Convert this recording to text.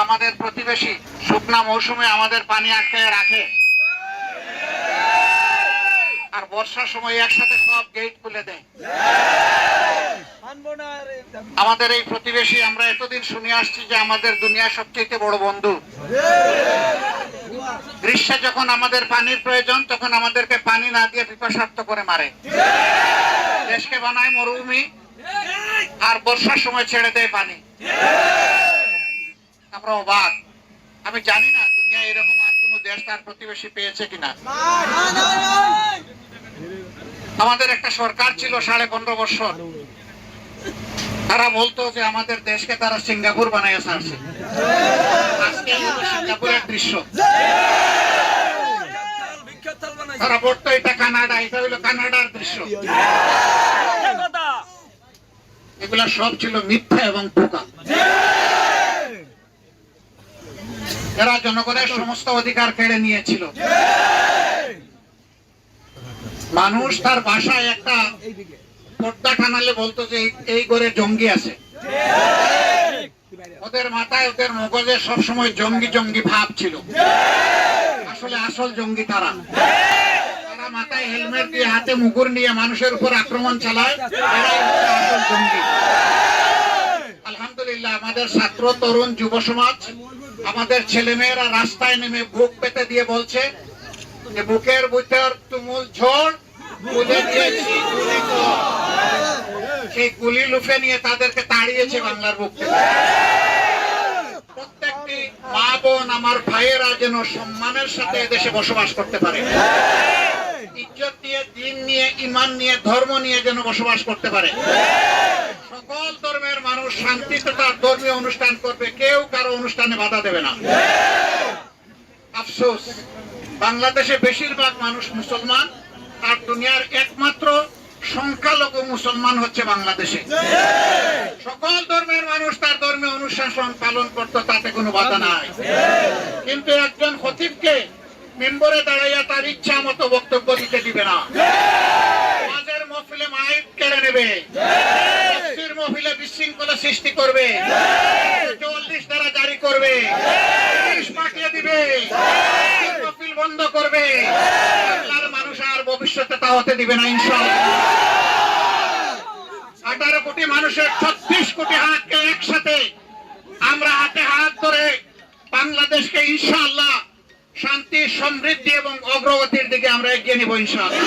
আমাদের প্রতিবেশী শুকনা মৌসুমে আমাদের পানি আটকায় রাখে, আর বর্ষার সময় একসাথে সব গেট খুলে দেয়। আমাদের এই প্রতিবেশী, আমরা এতদিন শুনে আসছি যে আমাদের দুনিয়ার সবচেয়ে বড় বন্ধু। গ্রীষ্মে যখন আমাদের পানির প্রয়োজন, তখন আমাদেরকে পানি না দিয়ে পিপাসার্ত করে মারে, দেশকে বানায় মরুভূমি, আর বর্ষার সময় ছেড়ে দেয় পানি। আমরা অবাক। আমি জানি না দুনিয়া এরকম আর কোন দেশ তার প্রতিবেশী পেয়েছে কিনা। আমাদের একটা সরকার ছিল 15.5 বছর, তারা বলতো যে আমাদের দেশকে তারা সিঙ্গাপুর বানাইয়া ছাড়ছে। আজকে সিঙ্গাপুরের দৃশ্য। তারা বলতো এটা কানাডা, এটা হইলো কানাডার দৃশ্য। এগুলা সব ছিল মিথ্যা এবং ধোঁকা। এরা জনগণের সমস্ত অধিকার কেড়ে নিয়েছিল। মানুষ তার বাসায় একটা পর্দা টানালে বলতো যে এই ঘরে জঙ্গি আছে। ওদের মাথায়, ওদের মগজে সবসময় জঙ্গি জঙ্গি ভাব ছিল। আসলে আসল জঙ্গি তারা। তারা মাথায় হেলমেট দিয়ে, হাতে মুগুর নিয়ে মানুষের উপর আক্রমণ চালায়। এরাই হচ্ছে আসল জঙ্গি। আলহামদুলিল্লাহ, আমাদের ছাত্র, তরুণ, যুব সমাজ, আমাদের ছেলেমেয়েরা রাস্তায় নেমে বুক পেতে দিয়ে বলছে যে বুকের ভিতর তুমুল ঝড়, বুঝে দিয়েছি গুলি কর। সেই গুলি লুফে নিয়ে তাদেরকে তাড়িয়েছে বাংলার বুক থেকে। প্রত্যেকটি মা বোন, আমার ভাইয়েরা যেন সম্মানের সাথে এদেশে বসবাস করতে পারে, ইজ্জত নিয়ে, দিন নিয়ে, ঈমান নিয়ে, ধর্ম নিয়ে যেন বসবাস করতে পারে। সকল ধর্মের মানুষ শান্তিতে তার ধর্মীয় অনুষ্ঠান করবে, কেউ কারো অনুষ্ঠানে বাধা দেবে না। আফসোস, বাংলাদেশে বেশিরভাগ মানুষ মুসলমান, আর দুনিয়ার একমাত্র সংখ্যালঘু মুসলমান হচ্ছে বাংলাদেশে। সকল ধর্মের মানুষ তার ধর্মীয় অনুষ্ঠান পালন করতো, তাতে কোনো বাধা নাই। কিন্তু একজন খতিবকে মেম্বরে দাঁড়াইয়া তার ইচ্ছা মতো বক্তব্য দিতে দিবে না। মাঝের মহফিলে মাইক কেড়ে নেবে, তাফসীর মহফিলে বিশৃঙ্খলা সৃষ্টি করবে, 44 ধারা জারি করবে, পুলিশ পাঠিয়ে দিবে, মহফিল বন্ধ করবে। বাংলার মানুষ আর ভবিষ্যতে তা হতে দিবে না ইনশাআল্লাহ। 18 কোটি মানুষের 36 কোটি হাতকে একসাথে আমরা হাতে হাত ধরে বাংলাদেশকে ইনশাআল্লাহ শান্তি, সমৃদ্ধি এবং অগ্রগতির দিকে আমরা এগিয়ে নিব ইনশাআল্লাহ।